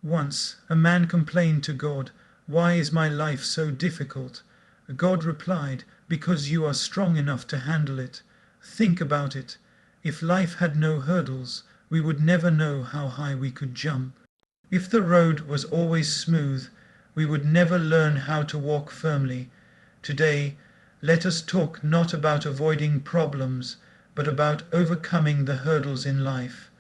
Once a man complained to God, "Why is my life so difficult?" God replied, "Because you are strong enough to handle it. Think about it. If life had no hurdles, we would never know how high we could jump. If the road was always smooth, we would never learn how to walk firmly. Today, let us talk not about avoiding problems, but about overcoming the hurdles in life.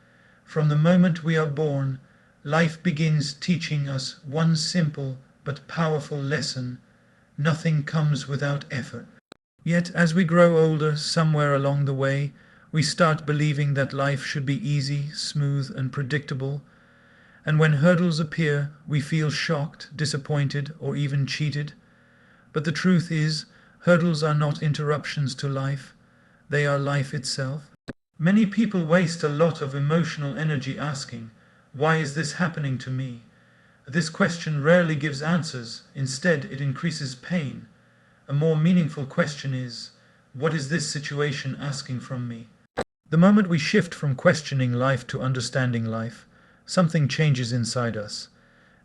From the moment we are born, life begins teaching us one simple but powerful lesson: nothing comes without effort. Yet as we grow older, somewhere along the way, we start believing that life should be easy, smooth, and predictable. And when hurdles appear, we feel shocked, disappointed, or even cheated. But the truth is, hurdles are not interruptions to life. They are life itself. Many people waste a lot of emotional energy asking, "Why is this happening to me?" This question rarely gives answers. Instead, it increases pain. A more meaningful question is, what is this situation asking from me? The moment we shift from questioning life to understanding life, something changes inside us.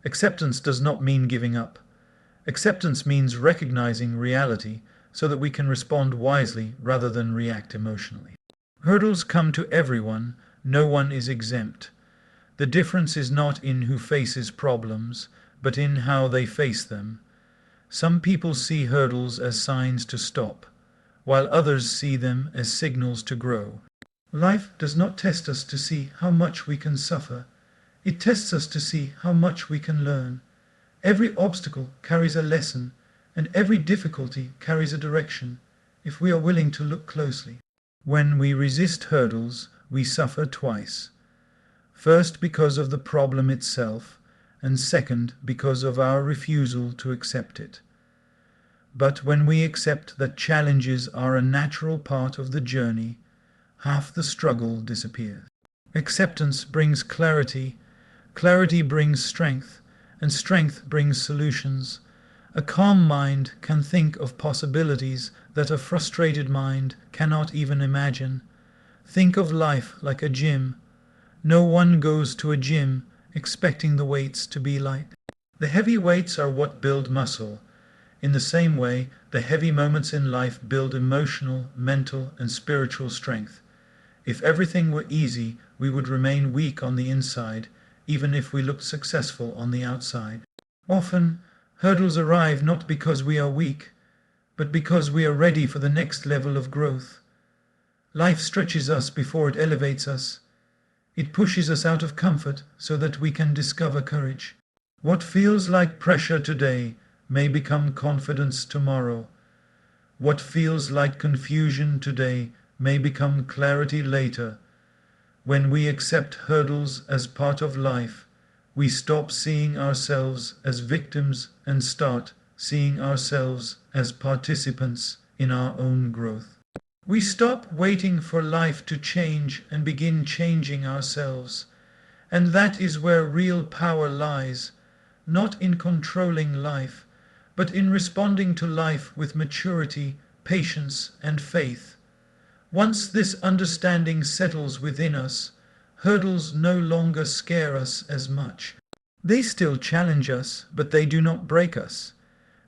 Acceptance does not mean giving up. Acceptance means recognizing reality so that we can respond wisely rather than react emotionally. Hurdles come to everyone. No one is exempt. The difference is not in who faces problems, but in how they face them. Some people see hurdles as signs to stop, while others see them as signals to grow. Life does not test us to see how much we can suffer. It tests us to see how much we can learn. Every obstacle carries a lesson, and every difficulty carries a direction, if we are willing to look closely. When we resist hurdles, we suffer twice. First, because of the problem itself, and second, because of our refusal to accept it. But when we accept that challenges are a natural part of the journey, half the struggle disappears. Acceptance brings clarity, clarity brings strength, and strength brings solutions. A calm mind can think of possibilities that a frustrated mind cannot even imagine. Think of life like a gym. No one goes to a gym expecting the weights to be light. The heavy weights are what build muscle. In the same way, the heavy moments in life build emotional, mental, and spiritual strength. If everything were easy, we would remain weak on the inside, even if we looked successful on the outside. Often, hurdles arrive not because we are weak, but because we are ready for the next level of growth. Life stretches us before it elevates us. It pushes us out of comfort so that we can discover courage. What feels like pressure today may become confidence tomorrow. What feels like confusion today may become clarity later. When we accept hurdles as part of life, we stop seeing ourselves as victims and start seeing ourselves as participants in our own growth. We stop waiting for life to change and begin changing ourselves. And that is where real power lies, not in controlling life, but in responding to life with maturity, patience, and faith. Once this understanding settles within us, hurdles no longer scare us as much. They still challenge us, but they do not break us.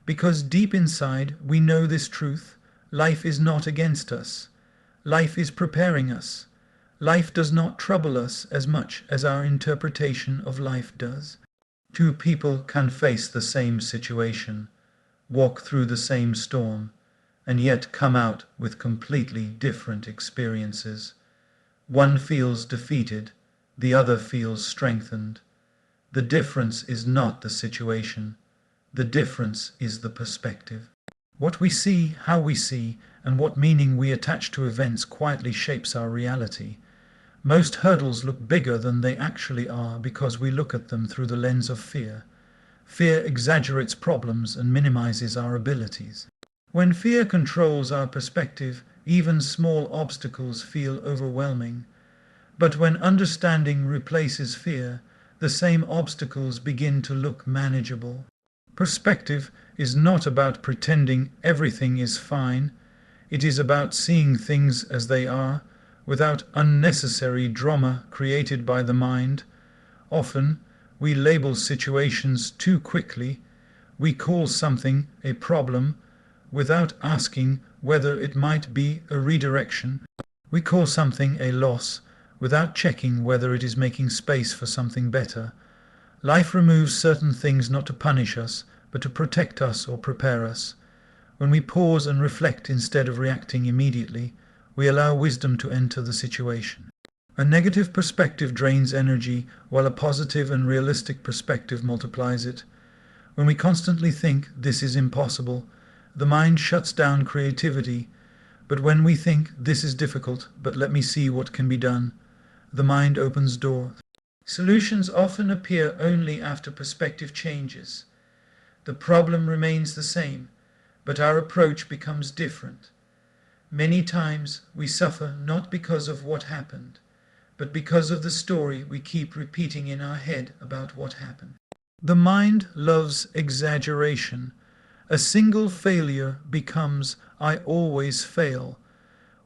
Because deep inside we know this truth: life is not against us. Life is preparing us. Life does not trouble us as much as our interpretation of life does. Two people can face the same situation, walk through the same storm, and yet come out with completely different experiences. One feels defeated, the other feels strengthened. The difference is not the situation. The difference is the perspective. What we see, how we see, and what meaning we attach to events quietly shapes our reality. Most hurdles look bigger than they actually are because we look at them through the lens of fear. Fear exaggerates problems and minimizes our abilities. When fear controls our perspective, even small obstacles feel overwhelming. But when understanding replaces fear, the same obstacles begin to look manageable. Perspective is not about pretending everything is fine. It is about seeing things as they are, without unnecessary drama created by the mind. Often, We label situations too quickly. We call something a problem without asking whether it might be a redirection. We call something a loss without checking whether it is making space for something better. Life removes certain things not to punish us, but to protect us or prepare us. When we pause and reflect instead of reacting immediately, we allow wisdom to enter the situation. A negative perspective drains energy, while a positive and realistic perspective multiplies it. When we constantly think this is impossible, the mind shuts down creativity. But when we think this is difficult, but let me see what can be done, the mind opens doors. Solutions often appear only after perspective changes. The problem remains the same, but our approach becomes different. Many times we suffer not because of what happened, but because of the story we keep repeating in our head about what happened. The mind loves exaggeration. A single failure becomes "I always fail."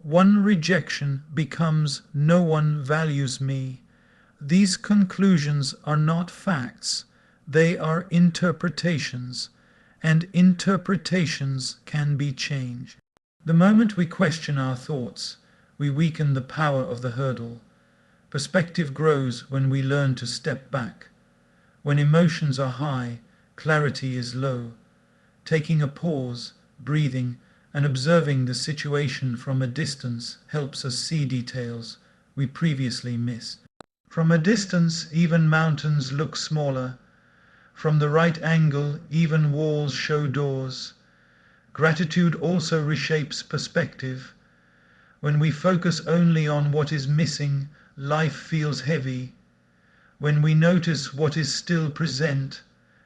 One rejection becomes "no one values me." These conclusions are not facts. They are interpretations, and interpretations can be changed. The moment we question our thoughts, we weaken the power of the hurdle. Perspective grows when we learn to step back. When emotions are high, clarity is low. Taking a pause, breathing, and observing the situation from a distance helps us see details we previously missed. From a distance, even mountains look smaller. From the right angle, even walls show doors. Gratitude also reshapes perspective. When we focus only on what is missing, life feels heavy. When we notice what is still present,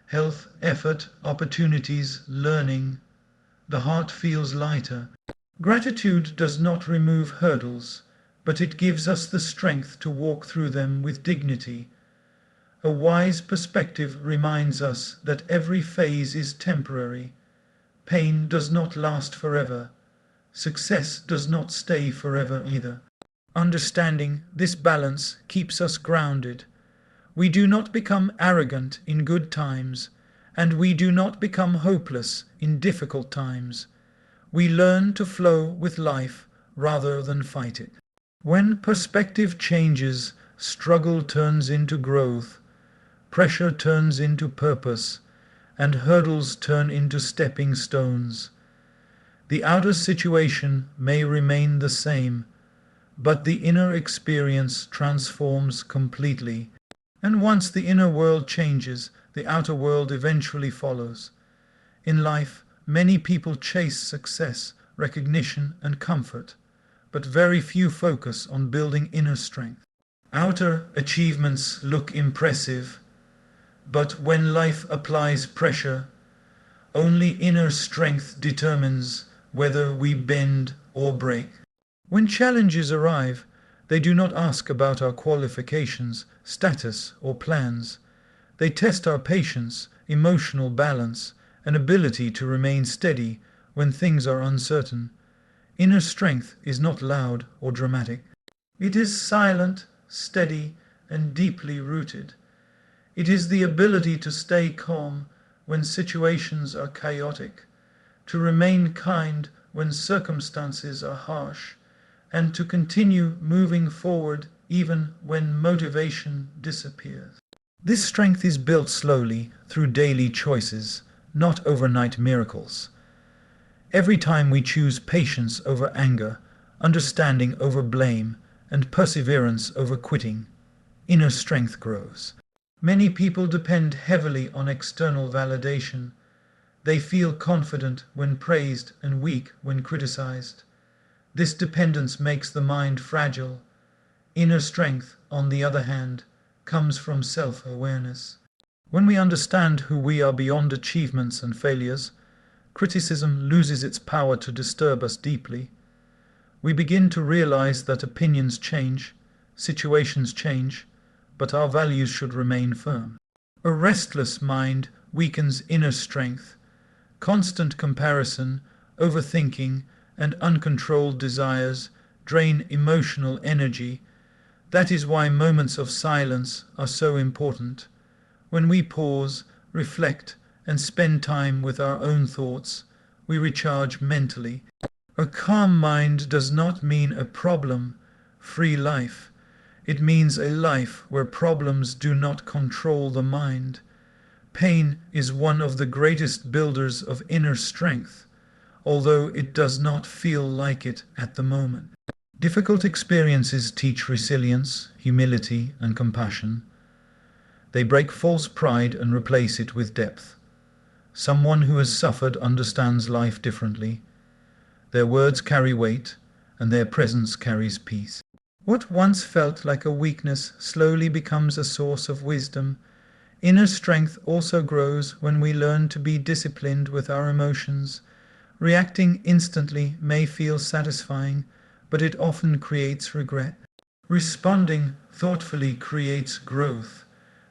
health, effort, opportunities, learning, the heart feels lighter. Gratitude does not remove hurdles, but it gives us the strength to walk through them with dignity. A wise perspective reminds us that every phase is temporary. Pain does not last forever. Success does not stay forever either. Understanding this balance keeps us grounded. We do not become arrogant in good times, and we do not become hopeless in difficult times. We learn to flow with life rather than fight it. When perspective changes, struggle turns into growth, pressure turns into purpose, and hurdles turn into stepping stones. The outer situation may remain the same, but the inner experience transforms completely. And once the inner world changes, the outer world eventually follows. In life, many people chase success, recognition, and comfort, but very few focus on building inner strength. Outer achievements look impressive, but when life applies pressure, only inner strength determines whether we bend or break. When challenges arrive, they do not ask about our qualifications, status, or plans. They test our patience, emotional balance, and ability to remain steady when things are uncertain. Inner strength is not loud or dramatic. It is silent, steady, and deeply rooted. It is the ability to stay calm when situations are chaotic, to remain kind when circumstances are harsh, and to continue moving forward even when motivation disappears. This strength is built slowly through daily choices, not overnight miracles. Every time we choose patience over anger, understanding over blame, and perseverance over quitting, inner strength grows. Many people depend heavily on external validation. They feel confident when praised and weak when criticized. This dependence makes the mind fragile. Inner strength, on the other hand, comes from self-awareness. When we understand who we are beyond achievements and failures, criticism loses its power to disturb us deeply. We begin to realize that opinions change, situations change, but our values should remain firm. A restless mind weakens inner strength. Constant comparison, overthinking, and uncontrolled desires drain emotional energy. That is why moments of silence are so important. When we pause, reflect, and spend time with our own thoughts, we recharge mentally. A calm mind does not mean a problem-free life. It means a life where problems do not control the mind. Pain is one of the greatest builders of inner strength, although it does not feel like it at the moment. Difficult experiences teach resilience, humility, and compassion. They break false pride and replace it with depth. Someone who has suffered understands life differently. Their words carry weight, and their presence carries peace. What once felt like a weakness slowly becomes a source of wisdom. Inner strength also grows when we learn to be disciplined with our emotions. Reacting instantly may feel satisfying, but it often creates regret. Responding thoughtfully creates growth.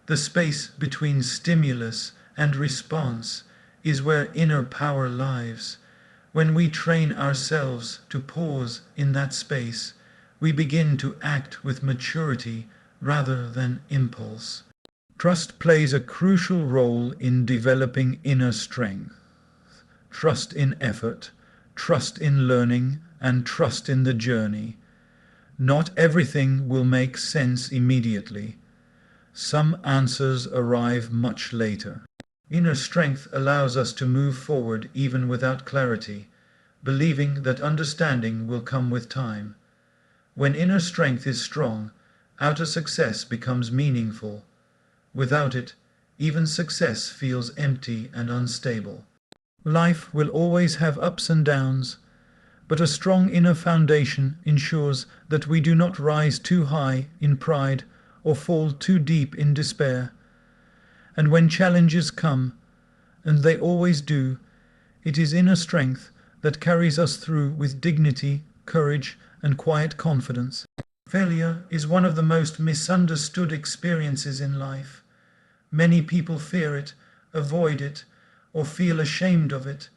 The space between stimulus and response is where inner power lies. When we train ourselves to pause in that space, we begin to act with maturity rather than impulse. Trust plays a crucial role in developing inner strength. Trust in effort, trust in learning, and trust in the journey. Not everything will make sense immediately. Some answers arrive much later. Inner strength allows us to move forward even without clarity, believing that understanding will come with time. When inner strength is strong, outer success becomes meaningful. Without it, even success feels empty and unstable. Life will always have ups and downs, but a strong inner foundation ensures that we do not rise too high in pride or fall too deep in despair. And when challenges come, and they always do, it is inner strength that carries us through with dignity, courage, and quiet confidence. Failure is one of the most misunderstood experiences in life. Many people fear it, avoid it, or feel ashamed of it,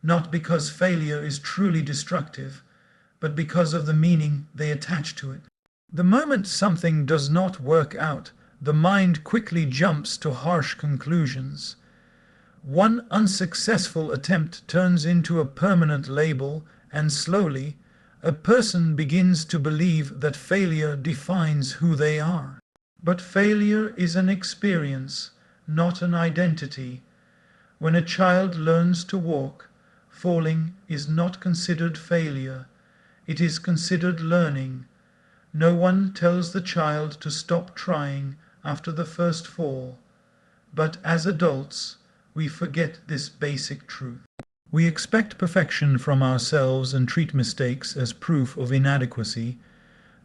not because failure is truly destructive, but because of the meaning they attach to it. The moment something does not work out, the mind quickly jumps to harsh conclusions. One unsuccessful attempt turns into a permanent label, and slowly, a person begins to believe that failure defines who they are. But failure is an experience, not an identity. When a child learns to walk, falling is not considered failure. It is considered learning. No one tells the child to stop trying after the first fall. But as adults, we forget this basic truth. We expect perfection from ourselves and treat mistakes as proof of inadequacy.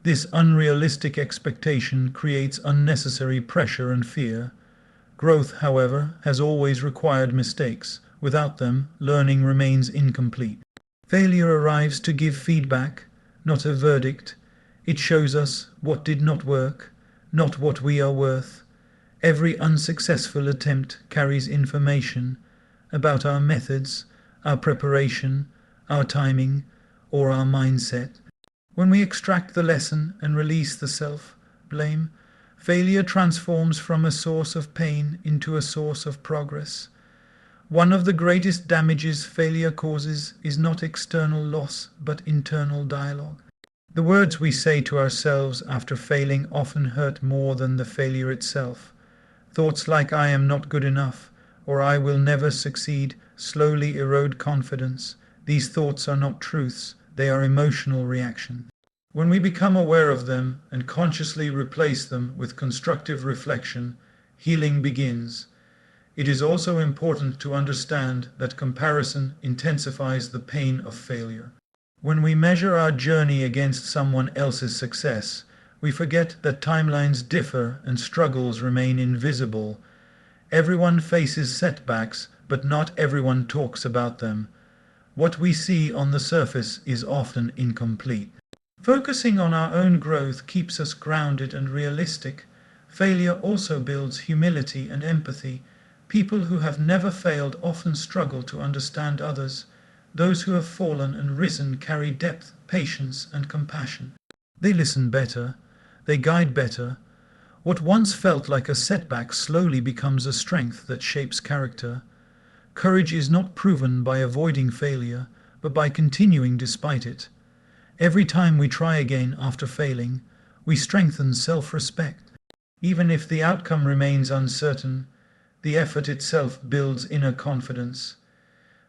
This unrealistic expectation creates unnecessary pressure and fear. Growth, however, has always required mistakes. Without them, learning remains incomplete. Failure arrives to give feedback, not a verdict. It shows us what did not work, not what we are worth. Every unsuccessful attempt carries information about our methods, our preparation, our timing, or our mindset. When we extract the lesson and release the self-blame, failure transforms from a source of pain into a source of progress. One of the greatest damages failure causes is not external loss, but internal dialogue. The words we say to ourselves after failing often hurt more than the failure itself. Thoughts like "I am not good enough" or "I will never succeed" slowly erode confidence. These thoughts are not truths, they are emotional reactions. When we become aware of them and consciously replace them with constructive reflection, healing begins. It is also important to understand that comparison intensifies the pain of failure. When we measure our journey against someone else's success, we forget that timelines differ and struggles remain invisible. Everyone faces setbacks, but not everyone talks about them. What we see on the surface is often incomplete. Focusing on our own growth keeps us grounded and realistic. Failure also builds humility and empathy. People who have never failed often struggle to understand others. Those who have fallen and risen carry depth, patience, and compassion. They listen better, they guide better, What once felt like a setback slowly becomes a strength that shapes character. Courage is not proven by avoiding failure, but by continuing despite it. Every time we try again after failing, we strengthen self-respect. Even if the outcome remains uncertain, the effort itself builds inner confidence.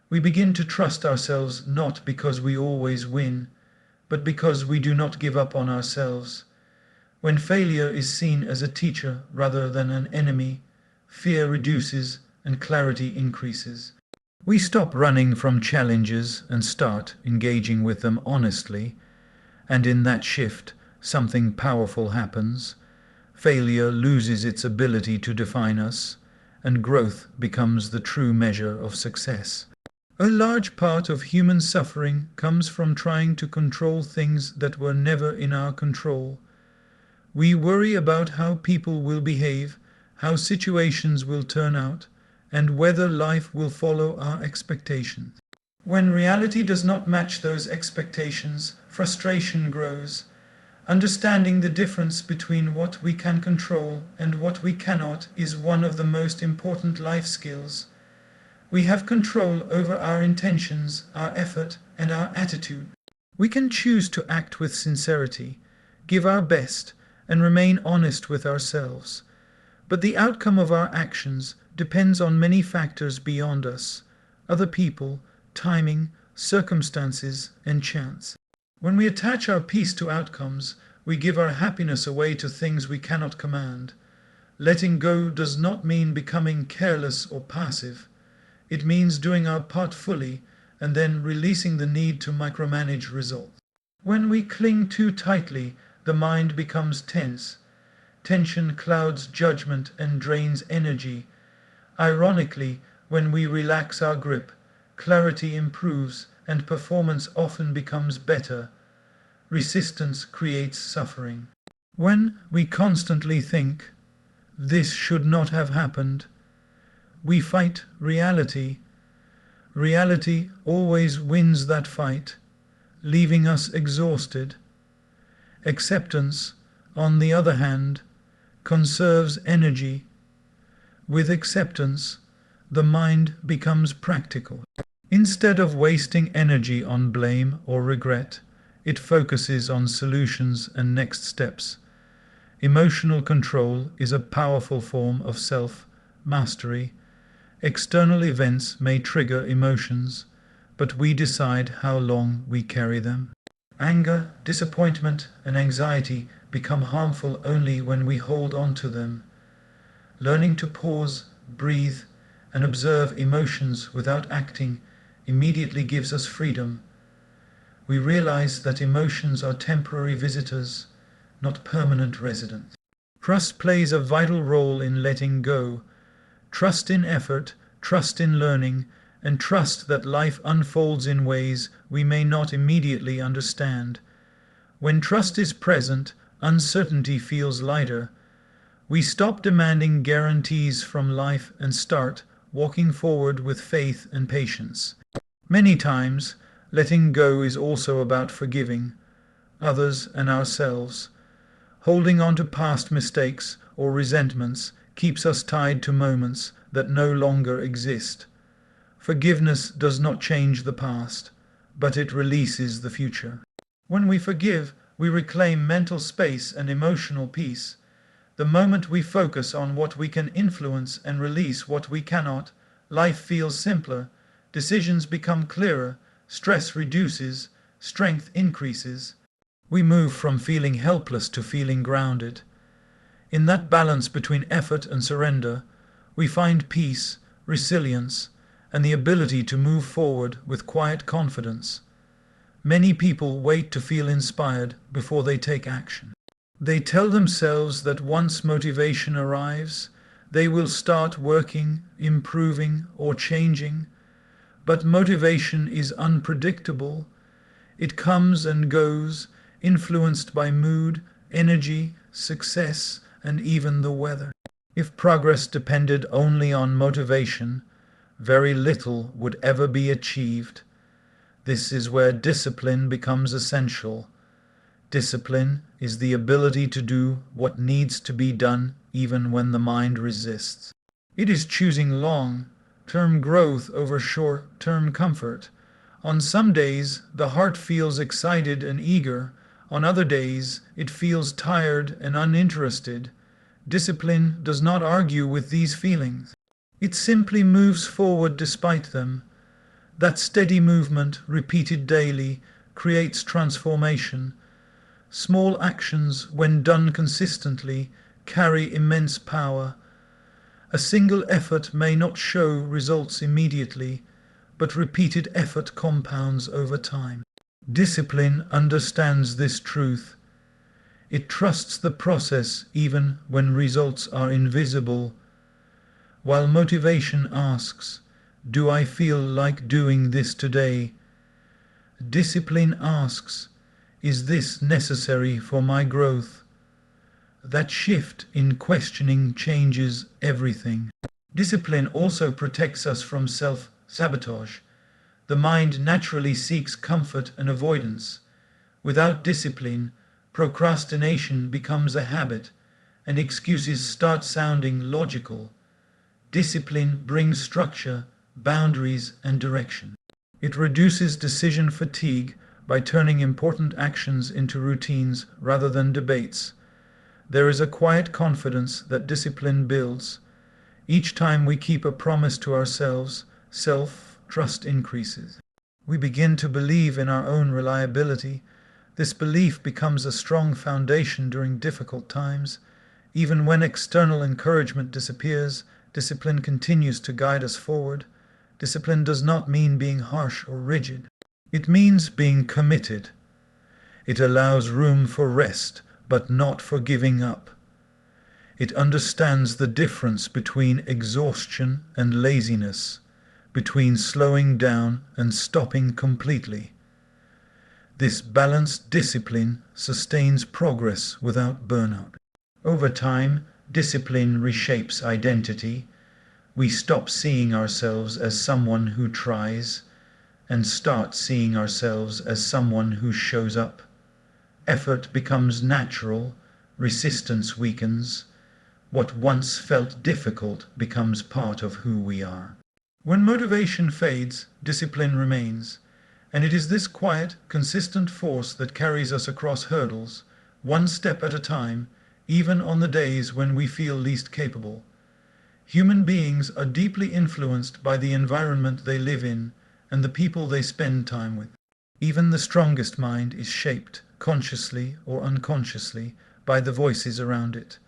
We begin to trust ourselves not because we always win, but because we do not give up on ourselves. When failure is seen as a teacher rather than an enemy, fear reduces and clarity increases. We stop running from challenges and start engaging with them honestly, and in that shift, something powerful happens. Failure loses its ability to define us, and growth becomes the true measure of success. A large part of human suffering comes from trying to control things that were never in our control. We worry about how people will behave, how situations will turn out, and whether life will follow our expectations. When reality does not match those expectations, frustration grows. Understanding the difference between what we can control and what we cannot is one of the most important life skills. We have control over our intentions, our effort, and our attitude. We can choose to act with sincerity, give our best, and remain honest with ourselves. But the outcome of our actions depends on many factors beyond us: other people, timing, circumstances, and chance. When we attach our peace to outcomes, we give our happiness away to things we cannot command. Letting go does not mean becoming careless or passive. It means doing our part fully and then releasing the need to micromanage results. When we cling too tightly, the mind becomes tense. Tension clouds judgment and drains energy. Ironically, when we relax our grip, clarity improves and performance often becomes better. Resistance creates suffering. When we constantly think, "This should not have happened," we fight reality. Reality always wins that fight, leaving us exhausted. Acceptance, on the other hand, conserves energy. With acceptance, the mind becomes practical. Instead of wasting energy on blame or regret, it focuses on solutions and next steps. Emotional control is a powerful form of self-mastery. External events may trigger emotions, but we decide how long we carry them. Anger, disappointment, and anxiety become harmful only when we hold on to them. Learning to pause, breathe, and observe emotions without acting immediately gives us freedom. We realize that emotions are temporary visitors, not permanent residents. Trust plays a vital role in letting go. Trust in effort, trust in learning, and trust that life unfolds in ways we may not immediately understand. When trust is present, uncertainty feels lighter. We stop demanding guarantees from life and start walking forward with faith and patience. Many times, letting go is also about forgiving others and ourselves. Holding on to past mistakes or resentments keeps us tied to moments that no longer exist. Forgiveness does not change the past, but it releases the future. When we forgive, we reclaim mental space and emotional peace. The moment we focus on what we can influence and release what we cannot, life feels simpler, decisions become clearer, stress reduces, strength increases. We move from feeling helpless to feeling grounded. In that balance between effort and surrender, we find peace, resilience, and the ability to move forward with quiet confidence. Many people wait to feel inspired before they take action. They tell themselves that once motivation arrives, they will start working, improving, or changing. But motivation is unpredictable. It comes and goes, influenced by mood, energy, success, and even the weather. If progress depended only on motivation, very little would ever be achieved. This is where discipline becomes essential. Discipline is the ability to do what needs to be done even when the mind resists. It is choosing long-term growth over short-term comfort. On some days, the heart feels excited and eager. On other days, it feels tired and uninterested. Discipline does not argue with these feelings. It simply moves forward despite them. That steady movement, repeated daily, creates transformation. Small actions, when done consistently, carry immense power. A single effort may not show results immediately, but repeated effort compounds over time. Discipline understands this truth. It trusts the process even when results are invisible, while motivation asks, "Do I feel like doing this today?" Discipline asks, "Is this necessary for my growth?" That shift in questioning changes everything. Discipline also protects us from self-sabotage. The mind naturally seeks comfort and avoidance. Without discipline, procrastination becomes a habit, and excuses start sounding logical. Discipline brings structure, boundaries, and direction. It reduces decision fatigue by turning important actions into routines rather than debates. There is a quiet confidence that discipline builds. Each time we keep a promise to ourselves, self-trust increases. We begin to believe in our own reliability. This belief becomes a strong foundation during difficult times. Even when external encouragement disappears, discipline continues to guide us forward. Discipline does not mean being harsh or rigid. It means being committed. It allows room for rest, but not for giving up. It understands the difference between exhaustion and laziness, between slowing down and stopping completely. This balanced discipline sustains progress without burnout. Over time, discipline reshapes identity. We stop seeing ourselves as someone who tries and start seeing ourselves as someone who shows up. Effort becomes natural, resistance weakens. What once felt difficult becomes part of who we are. When motivation fades, discipline remains, and it is this quiet, consistent force that carries us across hurdles, one step at a time, even on the days when we feel least capable. Human beings are deeply influenced by the environment they live in and the people they spend time with. Even the strongest mind is shaped, consciously or unconsciously, by the voices around it.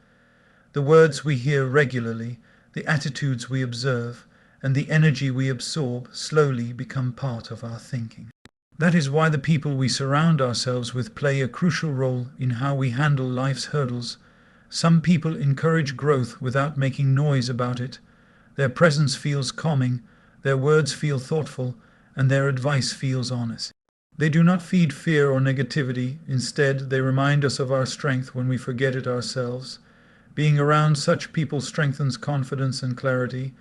The words we hear regularly, the attitudes we observe, and the energy we absorb slowly become part of our thinking. That is why the people we surround ourselves with play a crucial role in how we handle life's hurdles. Some people encourage growth without making noise about it. Their presence feels calming, their words feel thoughtful, and their advice feels honest. They do not feed fear or negativity. Instead, they remind us of our strength when we forget it ourselves. Being around such people strengthens confidence and clarity.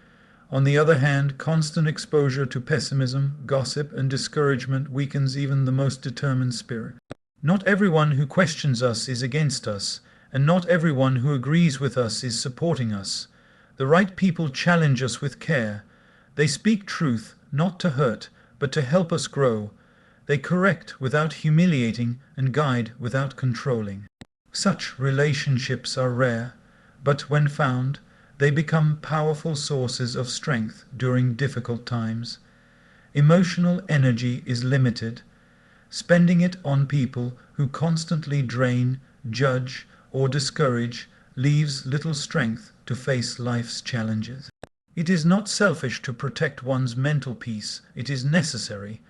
On the other hand, constant exposure to pessimism, gossip, and discouragement weakens even the most determined spirit. Not everyone who questions us is against us, and not everyone who agrees with us is supporting us. The right people challenge us with care. They speak truth, not to hurt, but to help us grow. They correct without humiliating and guide without controlling. Such relationships are rare, but when found, they become powerful sources of strength during difficult times. Emotional energy is limited. Spending it on people who constantly drain, judge, or discourage leaves little strength to face life's challenges. It is not selfish to protect one's mental peace. It is necessary.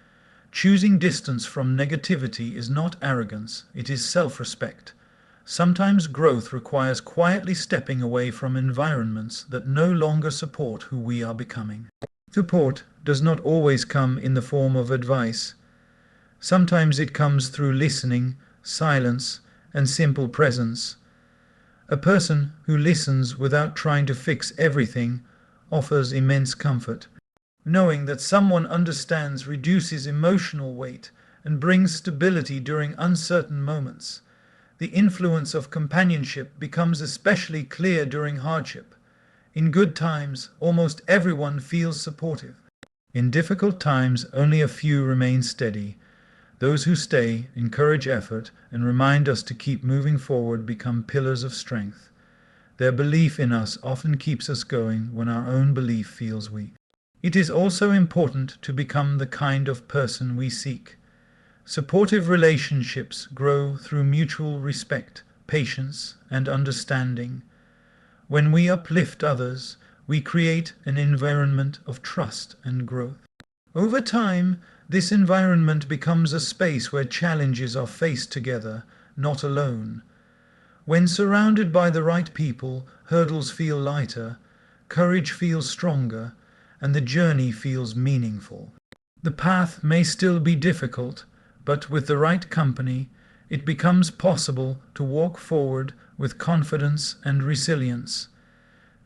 Choosing distance from negativity is not arrogance. It is self-respect. Sometimes growth requires quietly stepping away from environments that no longer support who we are becoming. Support does not always come in the form of advice. Sometimes it comes through listening, silence, and simple presence. A person who listens without trying to fix everything offers immense comfort. Knowing that someone understands reduces emotional weight and brings stability during uncertain moments. The influence of companionship becomes especially clear during hardship. In good times, almost everyone feels supportive. In difficult times, only a few remain steady. Those who stay, encourage effort, and remind us to keep moving forward become pillars of strength. Their belief in us often keeps us going when our own belief feels weak. It is also important to become the kind of person we seek. Supportive relationships grow through mutual respect, patience, and understanding. When we uplift others, we create an environment of trust and growth. Over time, this environment becomes a space where challenges are faced together, not alone. When surrounded by the right people, hurdles feel lighter, courage feels stronger, and the journey feels meaningful. The path may still be difficult, but with the right company, it becomes possible to walk forward with confidence and resilience.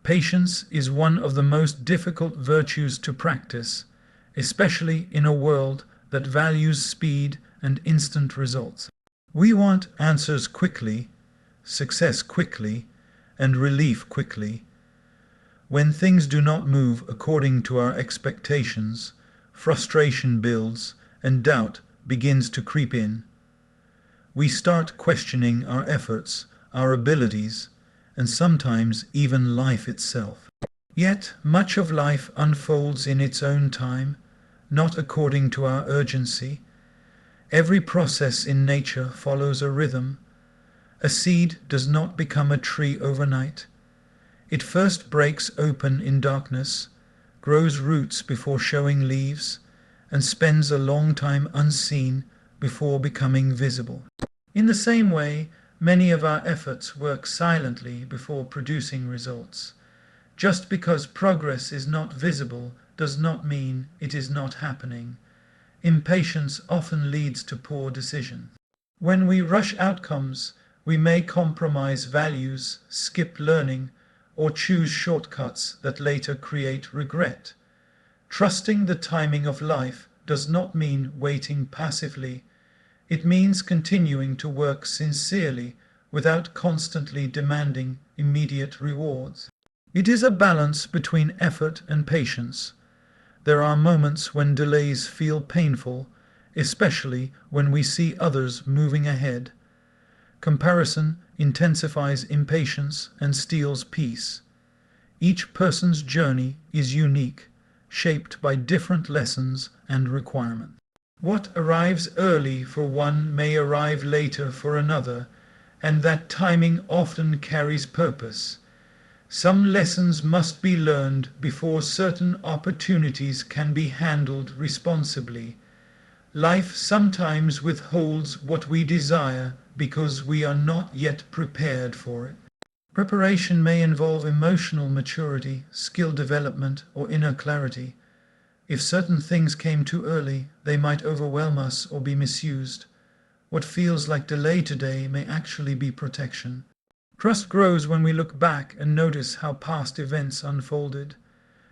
Patience is one of the most difficult virtues to practice, especially in a world that values speed and instant results. We want answers quickly, success quickly, and relief quickly. When things do not move according to our expectations, frustration builds and doubt begins to creep in. We start questioning our efforts, our abilities, and sometimes even life itself. Yet much of life unfolds in its own time, not according to our urgency. Every process in nature follows a rhythm. A seed does not become a tree overnight. It first breaks open in darkness, grows roots before showing leaves, and spends a long time unseen before becoming visible. In the same way, many of our efforts work silently before producing results. Just because progress is not visible does not mean it is not happening. Impatience often leads to poor decisions. When we rush outcomes, we may compromise values, skip learning, or choose shortcuts that later create regret. Trusting the timing of life does not mean waiting passively. It means continuing to work sincerely without constantly demanding immediate rewards. It is a balance between effort and patience. There are moments when delays feel painful, especially when we see others moving ahead. Comparison intensifies impatience and steals peace. Each person's journey is unique, shaped by different lessons and requirements. What arrives early for one may arrive later for another, and that timing often carries purpose. Some lessons must be learned before certain opportunities can be handled responsibly. Life sometimes withholds what we desire because we are not yet prepared for it. Preparation may involve emotional maturity, skill development, or inner clarity. If certain things came too early, they might overwhelm us or be misused. What feels like delay today may actually be protection. Trust grows when we look back and notice how past events unfolded.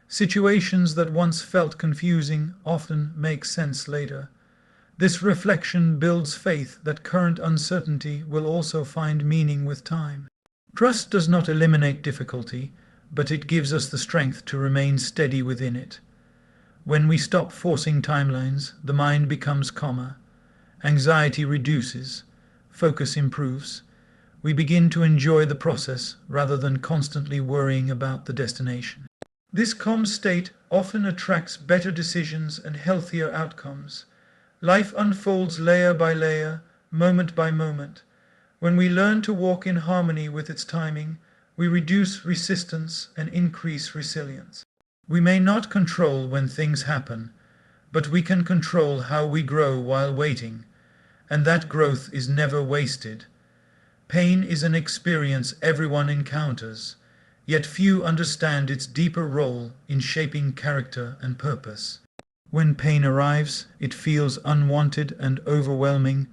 Situations that once felt confusing often make sense later. This reflection builds faith that current uncertainty will also find meaning with time. Trust does not eliminate difficulty, but it gives us the strength to remain steady within it. When we stop forcing timelines, the mind becomes calmer. Anxiety reduces, focus improves. We begin to enjoy the process rather than constantly worrying about the destination. This calm state often attracts better decisions and healthier outcomes. Life unfolds layer by layer, moment by moment. When we learn to walk in harmony with its timing, we reduce resistance and increase resilience. We may not control when things happen, but we can control how we grow while waiting, and that growth is never wasted. Pain is an experience everyone encounters, yet few understand its deeper role in shaping character and purpose. When pain arrives, it feels unwanted and overwhelming.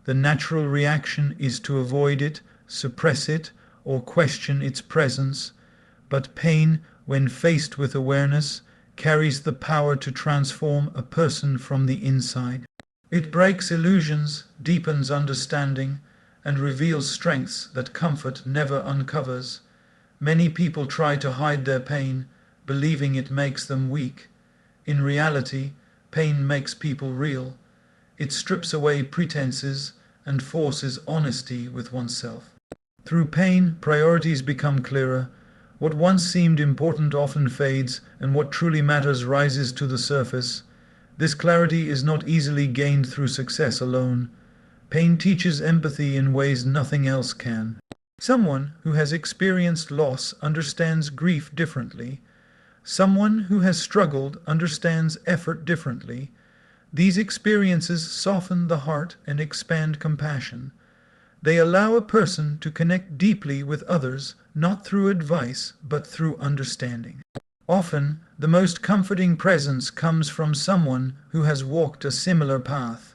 The natural reaction is to avoid it, suppress it, or question its presence. But pain, when faced with awareness, carries the power to transform a person from the inside. It breaks illusions, deepens understanding, and reveals strengths that comfort never uncovers. Many people try to hide their pain, believing it makes them weak. In reality, pain makes people real. It strips away pretenses and forces honesty with oneself. Through pain, priorities become clearer. What once seemed important often fades, and what truly matters rises to the surface. This clarity is not easily gained through success alone. Pain teaches empathy in ways nothing else can. Someone who has experienced loss understands grief differently. Someone who has struggled understands effort differently. These experiences soften the heart and expand compassion. They allow a person to connect deeply with others, not through advice, but through understanding. Often, the most comforting presence comes from someone who has walked a similar path.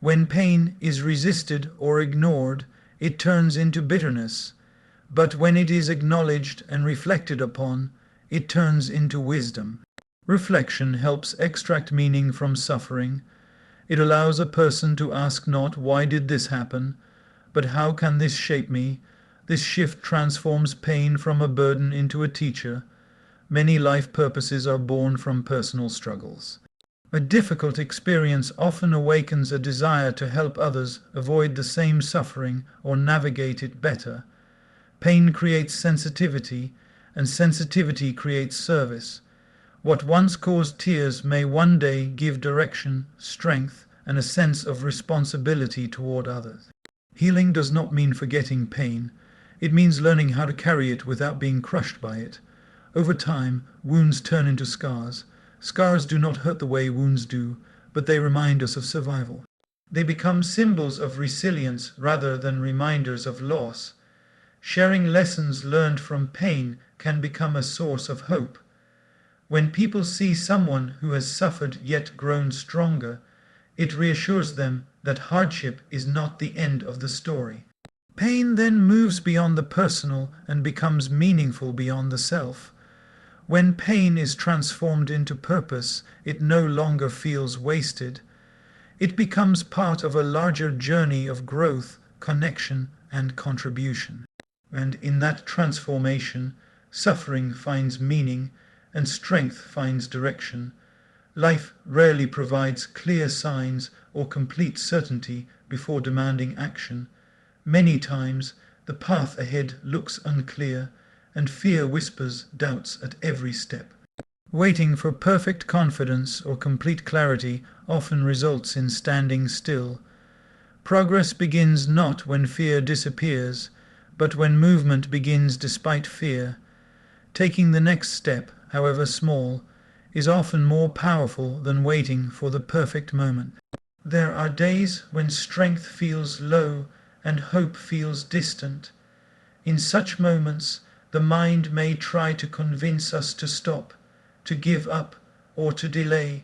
When pain is resisted or ignored, it turns into bitterness. But when it is acknowledged and reflected upon, it turns into wisdom. Reflection helps extract meaning from suffering. It allows a person to ask not "why did this happen?" but "how can this shape me?" This shift transforms pain from a burden into a teacher. Many life purposes are born from personal struggles. A difficult experience often awakens a desire to help others avoid the same suffering or navigate it better. Pain creates sensitivity, and sensitivity creates service. What once caused tears may one day give direction, strength, and a sense of responsibility toward others. Healing does not mean forgetting pain. It means learning how to carry it without being crushed by it. Over time, wounds turn into scars. Scars do not hurt the way wounds do, but they remind us of survival. They become symbols of resilience rather than reminders of loss. Sharing lessons learned from pain can become a source of hope. When people see someone who has suffered yet grown stronger, it reassures them that hardship is not the end of the story. Pain then moves beyond the personal and becomes meaningful beyond the self. When pain is transformed into purpose, it no longer feels wasted. It becomes part of a larger journey of growth, connection, and contribution. And in that transformation, suffering finds meaning and strength finds direction. Life rarely provides clear signs or complete certainty before demanding action. Many times, the path ahead looks unclear, and fear whispers doubts at every step. Waiting for perfect confidence or complete clarity often results in standing still. Progress begins not when fear disappears, but when movement begins despite fear. Taking the next step, however small, is often more powerful than waiting for the perfect moment. There are days when strength feels low and hope feels distant. In such moments, the mind may try to convince us to stop, to give up, or to delay.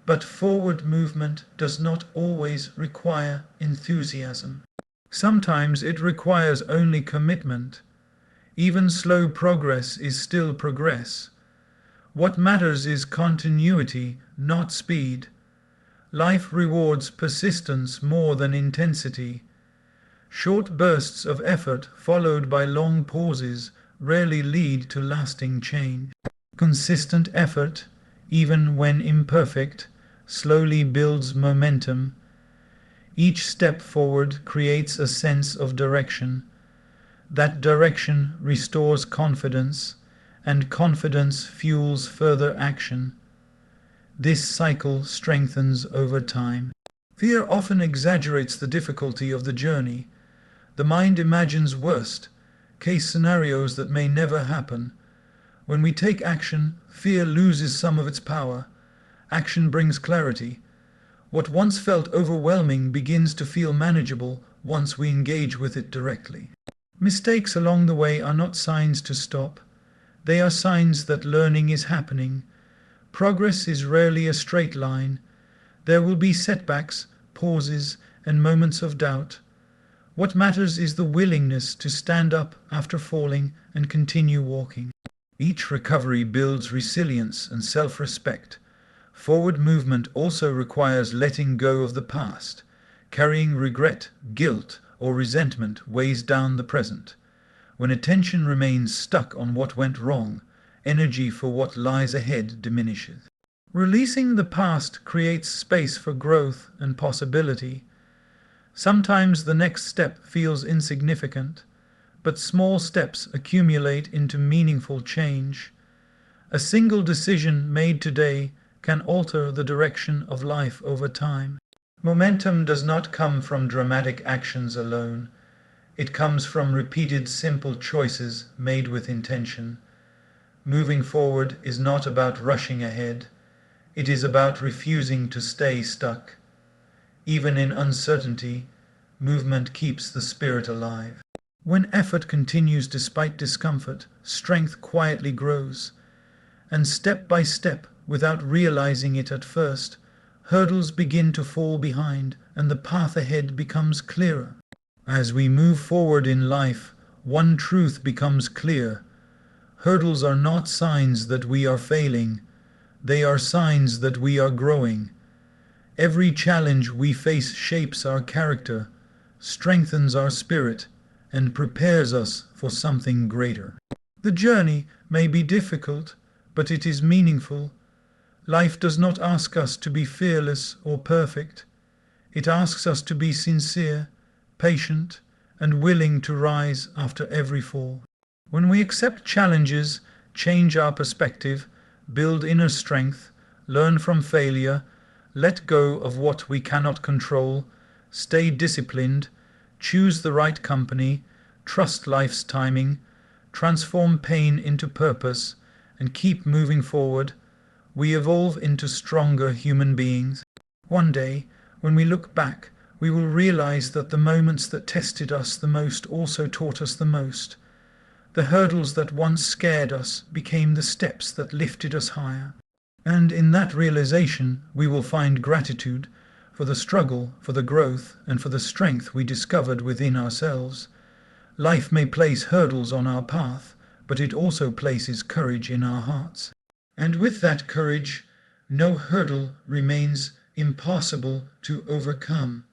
But forward movement does not always require enthusiasm. Sometimes it requires only commitment. Even slow progress is still progress. What matters is continuity, not speed. Life rewards persistence more than intensity. Short bursts of effort followed by long pauses rarely lead to lasting change. Consistent effort, even when imperfect, slowly builds momentum. Each step forward creates a sense of direction. That direction restores confidence, and confidence fuels further action. This cycle strengthens over time. Fear often exaggerates the difficulty of the journey. The mind imagines worst case scenarios that may never happen. When we take action, fear loses some of its power. Action brings clarity. What once felt overwhelming begins to feel manageable once we engage with it directly. Mistakes along the way are not signs to stop. They are signs that learning is happening. Progress is rarely a straight line. There will be setbacks, pauses, and moments of doubt. What matters is the willingness to stand up after falling and continue walking. Each recovery builds resilience and self-respect. Forward movement also requires letting go of the past. Carrying regret, guilt, or resentment weighs down the present. When attention remains stuck on what went wrong, energy for what lies ahead diminishes. Releasing the past creates space for growth and possibility. Sometimes the next step feels insignificant, but small steps accumulate into meaningful change. A single decision made today can alter the direction of life over time. Momentum does not come from dramatic actions alone. It comes from repeated simple choices made with intention. Moving forward is not about rushing ahead. It is about refusing to stay stuck. Even in uncertainty, movement keeps the spirit alive. When effort continues despite discomfort, strength quietly grows. And step by step, without realizing it at first, hurdles begin to fall behind and the path ahead becomes clearer. As we move forward in life, one truth becomes clear. Hurdles are not signs that we are failing. They are signs that we are growing. Every challenge we face shapes our character, strengthens our spirit, and prepares us for something greater. The journey may be difficult, but it is meaningful. Life does not ask us to be fearless or perfect. It asks us to be sincere, patient, and willing to rise after every fall. When we accept challenges, change our perspective, build inner strength, learn from failure, let go of what we cannot control, stay disciplined, choose the right company, trust life's timing, transform pain into purpose, and keep moving forward, we evolve into stronger human beings. One day, when we look back, we will realize that the moments that tested us the most also taught us the most. The hurdles that once scared us became the steps that lifted us higher. And in that realization, we will find gratitude for the struggle, for the growth, and for the strength we discovered within ourselves. Life may place hurdles on our path, but it also places courage in our hearts. And with that courage, no hurdle remains impossible to overcome.